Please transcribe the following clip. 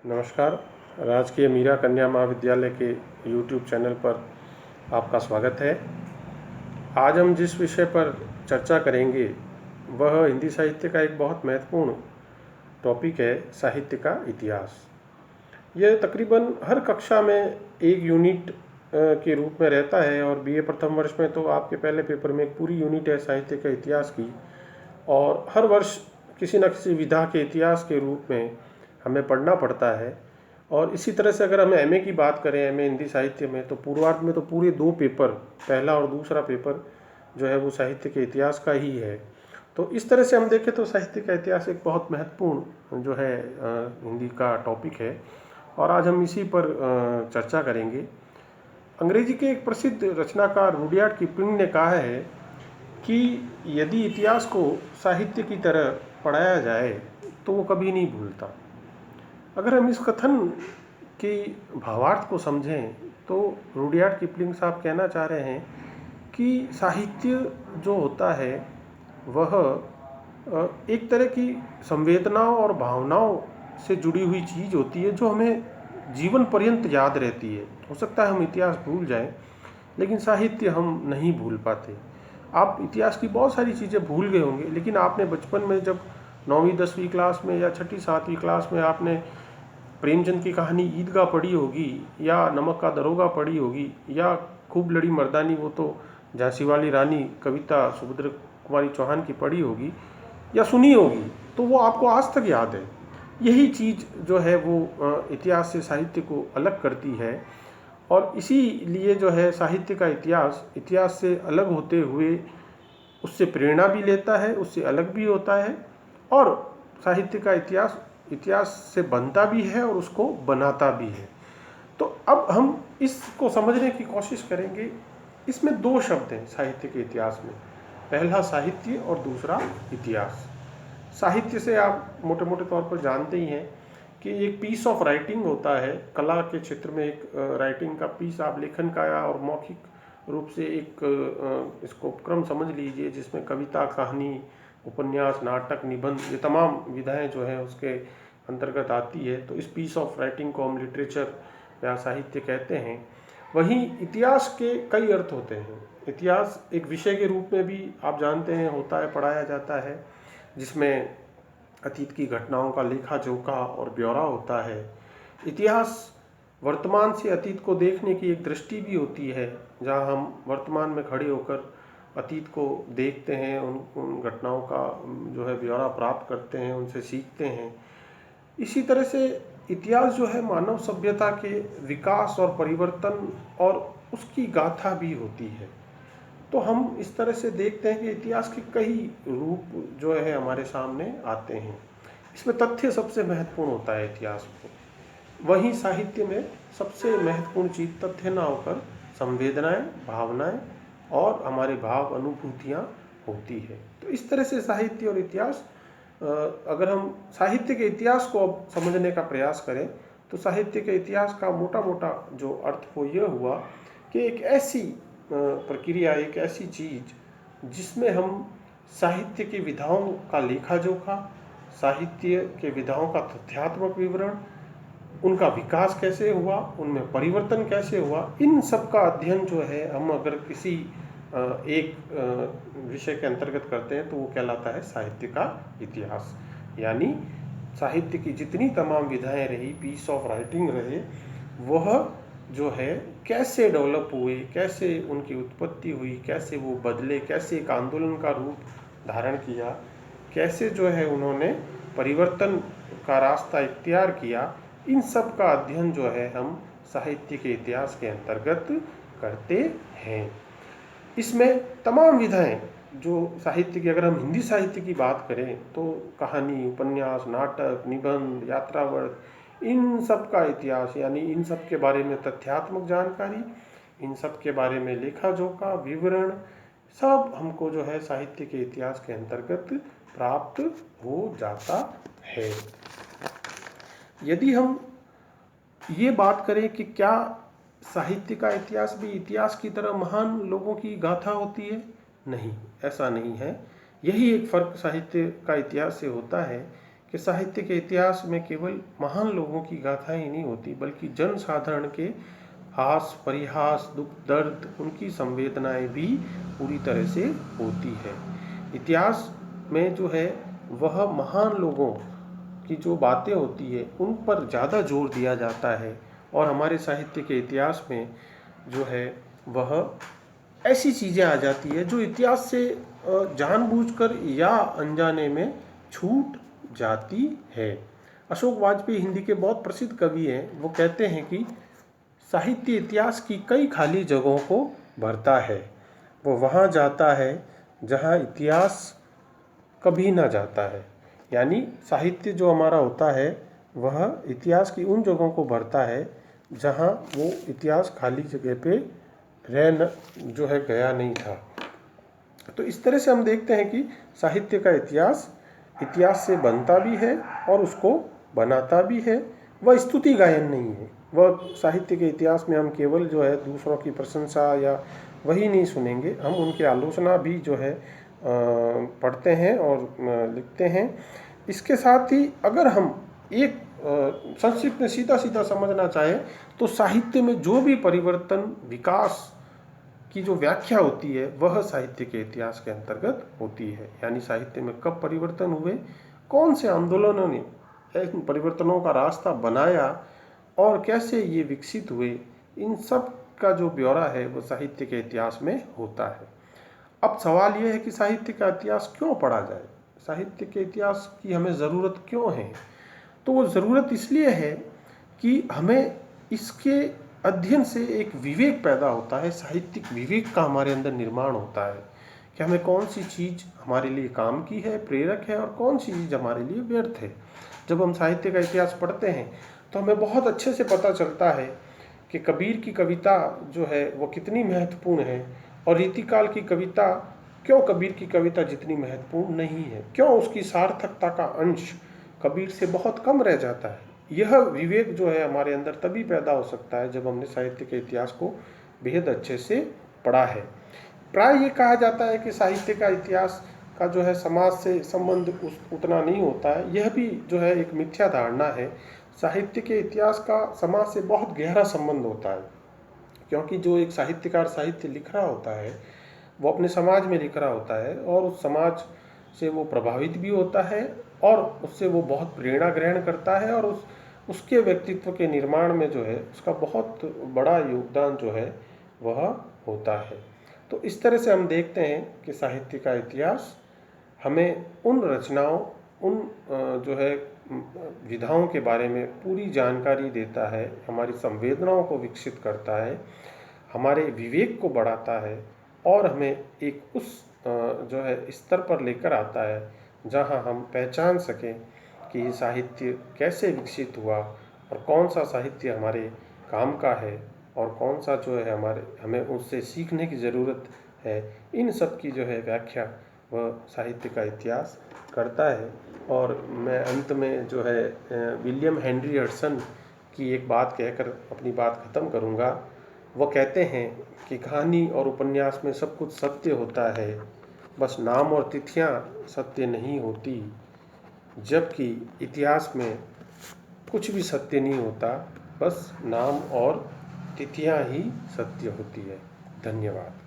नमस्कार। राजकीय मीरा कन्या महाविद्यालय के यूट्यूब चैनल पर आपका स्वागत है। आज हम जिस विषय पर चर्चा करेंगे वह हिंदी साहित्य का एक बहुत महत्वपूर्ण टॉपिक है, साहित्य का इतिहास। यह तकरीबन हर कक्षा में एक यूनिट के रूप में रहता है और बीए प्रथम वर्ष में तो आपके पहले पेपर में एक पूरी यूनिट है साहित्य के इतिहास की, और हर वर्ष किसी न किसी विधा के इतिहास के रूप में हमें पढ़ना पड़ता है। और इसी तरह से अगर हमें एमए की बात करें, एमए हिंदी साहित्य में, तो पूर्वार्ध में तो पूरे 2 पेपर, पहला और दूसरा पेपर जो है वो साहित्य के इतिहास का ही है। तो इस तरह से हम देखें तो साहित्य का इतिहास एक बहुत महत्वपूर्ण जो है हिंदी का टॉपिक है, और आज हम इसी पर चर्चा करेंगे। अंग्रेजी के एक प्रसिद्ध रचनाकार रुडयार्ड किपलिंग ने कहा है कि यदि इतिहास को साहित्य की तरह पढ़ाया जाए तो वो कभी नहीं भूलता। अगर हम इस कथन की भावार्थ को समझें तो रुडयार्ड किपलिंग साहब कहना चाह रहे हैं कि साहित्य जो होता है वह एक तरह की संवेदनाओं और भावनाओं से जुड़ी हुई चीज़ होती है जो हमें जीवन पर्यंत याद रहती है। हो सकता है हम इतिहास भूल जाएं, लेकिन साहित्य हम नहीं भूल पाते। आप इतिहास की बहुत सारी चीज़ें भूल गए होंगे, लेकिन आपने बचपन में जब 9वीं 10वीं क्लास में या 6ठी 7वीं क्लास में आपने प्रेमचंद की कहानी ईदगाह पढ़ी होगी, या नमक का दरोगा पढ़ी होगी, या खूब लड़ी मर्दानी, वो तो झांसी वाली रानी कविता सुभद्रा कुमारी चौहान की पढ़ी होगी या सुनी होगी, तो वो आपको आज तक याद है। यही चीज़ जो है वो इतिहास से साहित्य को अलग करती है, और इसीलिए जो है साहित्य का इतिहास से अलग होते हुए उससे प्रेरणा भी लेता है, उससे अलग भी होता है, और साहित्य का इतिहास से बनता भी है और उसको बनाता भी है। तो अब हम इसको समझने की कोशिश करेंगे। इसमें 2 शब्द हैं साहित्य के इतिहास में, पहला साहित्य और दूसरा इतिहास। साहित्य से आप मोटे मोटे तौर पर जानते ही हैं कि एक पीस ऑफ राइटिंग होता है, कला के क्षेत्र में एक राइटिंग का पीस, आप लेखन का और मौखिक रूप से एक इसको क्रम समझ लीजिए, जिसमें कविता, कहानी, उपन्यास, नाटक, निबंध, ये तमाम विधाएं जो हैं उसके अंतर्गत आती है। तो इस पीस ऑफ राइटिंग को हम लिटरेचर या साहित्य कहते हैं। वहीं इतिहास के कई अर्थ होते हैं। इतिहास एक विषय के रूप में भी आप जानते हैं होता है, पढ़ाया जाता है, जिसमें अतीत की घटनाओं का लेखा जोखा और ब्यौरा होता है। इतिहास वर्तमान से अतीत को देखने की एक दृष्टि भी होती है, जहां हम वर्तमान में खड़े होकर अतीत को देखते हैं, उन घटनाओं का जो है ब्यौरा प्राप्त करते हैं, उनसे सीखते हैं। इसी तरह से इतिहास जो है मानव सभ्यता के विकास और परिवर्तन और उसकी गाथा भी होती है। तो हम इस तरह से देखते हैं कि इतिहास के कई रूप जो है हमारे सामने आते हैं। इसमें तथ्य सबसे महत्वपूर्ण होता है इतिहास में। वहीं साहित्य में सबसे महत्वपूर्ण चीज़ तथ्य ना होकर संवेदनाएं, भावनाएं और हमारे भाव, अनुभूतियां होती है। तो इस तरह से साहित्य और इतिहास, अगर हम साहित्य के इतिहास को अब समझने का प्रयास करें तो साहित्य के इतिहास का मोटा मोटा जो अर्थ वो यह हुआ कि एक ऐसी प्रक्रिया, एक ऐसी चीज़ जिसमें हम साहित्य की विधाओं का लेखा जोखा, साहित्य के विधाओं का तथ्यात्मक विवरण, उनका विकास कैसे हुआ, उनमें परिवर्तन कैसे हुआ, इन सब का अध्ययन जो है हम अगर किसी एक विषय के अंतर्गत करते हैं तो वो कहलाता है साहित्य का इतिहास। यानी साहित्य की जितनी तमाम विधाएं रही, पीस ऑफ राइटिंग रहे, वह जो है कैसे डेवलप हुए, कैसे उनकी उत्पत्ति हुई, कैसे वो बदले, कैसे एक आंदोलन का रूप धारण किया, कैसे जो है उन्होंने परिवर्तन का रास्ता इख्तियार किया, इन सब का अध्ययन जो है हम साहित्य के इतिहास के अंतर्गत करते हैं। इसमें तमाम विधाएं जो साहित्य की, अगर हम हिंदी साहित्य की बात करें तो कहानी, उपन्यास, नाटक, निबंध, यात्रावर्त, इन सब का इतिहास, यानी इन सब के बारे में तथ्यात्मक जानकारी, इन सब के बारे में लेखा जोखा, विवरण, सब हमको जो है साहित्य के इतिहास के अंतर्गत प्राप्त हो जाता है। यदि हम ये बात करें कि क्या साहित्य का इतिहास भी इतिहास की तरह महान लोगों की गाथा होती है? नहीं, ऐसा नहीं है। यही एक फ़र्क साहित्य का इतिहास से होता है कि साहित्य के इतिहास में केवल महान लोगों की गाथाएं ही नहीं होती, बल्कि जन साधारण के हास परिहास, दुख दर्द, उनकी संवेदनाएं भी पूरी तरह से होती है। इतिहास में जो है वह महान लोगों की जो बातें होती है उन पर ज़्यादा जोर दिया जाता है, और हमारे साहित्य के इतिहास में जो है वह ऐसी चीज़ें आ जाती है जो इतिहास से जानबूझकर या अनजाने में छूट जाती है। अशोक वाजपेयी हिंदी के बहुत प्रसिद्ध कवि हैं। वो कहते हैं कि साहित्य इतिहास की कई खाली जगहों को भरता है। वो वहाँ जाता है जहाँ इतिहास कभी ना जाता है। यानी साहित्य जो हमारा होता है वह इतिहास की उन जगहों को भरता है जहाँ वो इतिहास खाली जगह पे जो है गया नहीं था। तो इस तरह से हम देखते हैं कि साहित्य का इतिहास से बनता भी है और उसको बनाता भी है। वह स्तुति गायन नहीं है। वह साहित्य के इतिहास में हम केवल जो है दूसरों की प्रशंसा या वही नहीं सुनेंगे, हम उनकी आलोचना भी जो है पढ़ते हैं और लिखते हैं। इसके साथ ही अगर हम एक संक्षिप्त में सीधा सीधा समझना चाहें तो साहित्य में जो भी परिवर्तन, विकास की जो व्याख्या होती है वह साहित्य के इतिहास के अंतर्गत होती है। यानी साहित्य में कब परिवर्तन हुए, कौन से आंदोलनों ने इन परिवर्तनों का रास्ता बनाया और कैसे ये विकसित हुए, इन सब का जो ब्यौरा है वो साहित्य के इतिहास में होता है। अब सवाल ये है कि साहित्य का इतिहास क्यों पढ़ा जाए, साहित्य के इतिहास की हमें ज़रूरत क्यों है। तो वो ज़रूरत इसलिए है कि हमें इसके अध्ययन से एक विवेक पैदा होता है, साहित्यिक विवेक का हमारे अंदर निर्माण होता है कि हमें कौन सी चीज़ हमारे लिए काम की है, प्रेरक है, और कौन सी चीज़ हमारे लिए व्यर्थ है। जब हम साहित्य का इतिहास पढ़ते हैं तो हमें बहुत अच्छे से पता चलता है कि कबीर की कविता जो है वो कितनी महत्वपूर्ण है, और रीतिकाल की कविता क्यों कबीर की कविता जितनी महत्वपूर्ण नहीं है, क्यों उसकी सार्थकता का अंश कबीर से बहुत कम रह जाता है। यह विवेक जो है हमारे अंदर तभी पैदा हो सकता है जब हमने साहित्य के इतिहास को बेहद अच्छे से पढ़ा है। प्राय ये कहा जाता है कि साहित्य का इतिहास का जो है समाज से संबंध उतना नहीं होता है। यह भी जो है एक मिथ्या धारणा है। साहित्य के इतिहास का समाज से बहुत गहरा संबंध होता है, क्योंकि जो एक साहित्यकार साहित्य लिख रहा होता है वो अपने समाज में लिख रहा होता है, और उस समाज से वो प्रभावित भी होता है और उससे वो बहुत प्रेरणा ग्रहण करता है, और उसके व्यक्तित्व के निर्माण में जो है उसका बहुत बड़ा योगदान जो है वह होता है। तो इस तरह से हम देखते हैं कि साहित्य का इतिहास हमें उन रचनाओं, उन जो है विधाओं के बारे में पूरी जानकारी देता है, हमारी संवेदनाओं को विकसित करता है, हमारे विवेक को बढ़ाता है, और हमें एक उस जो है स्तर पर लेकर आता है जहां हम पहचान सकें कि ये साहित्य कैसे विकसित हुआ और कौन सा साहित्य हमारे काम का है और कौन सा जो है हमें उससे सीखने की ज़रूरत है। इन सब की जो है व्याख्या वह साहित्य का इतिहास करता है। और मैं अंत में जो है विलियम हेनरी हडसन की एक बात कहकर अपनी बात ख़त्म करूँगा। वो कहते हैं कि कहानी और उपन्यास में सब कुछ सत्य होता है, बस नाम और तिथियां सत्य नहीं होती। जबकि इतिहास में कुछ भी सत्य नहीं होता, बस नाम और तिथियां ही सत्य होती है। धन्यवाद।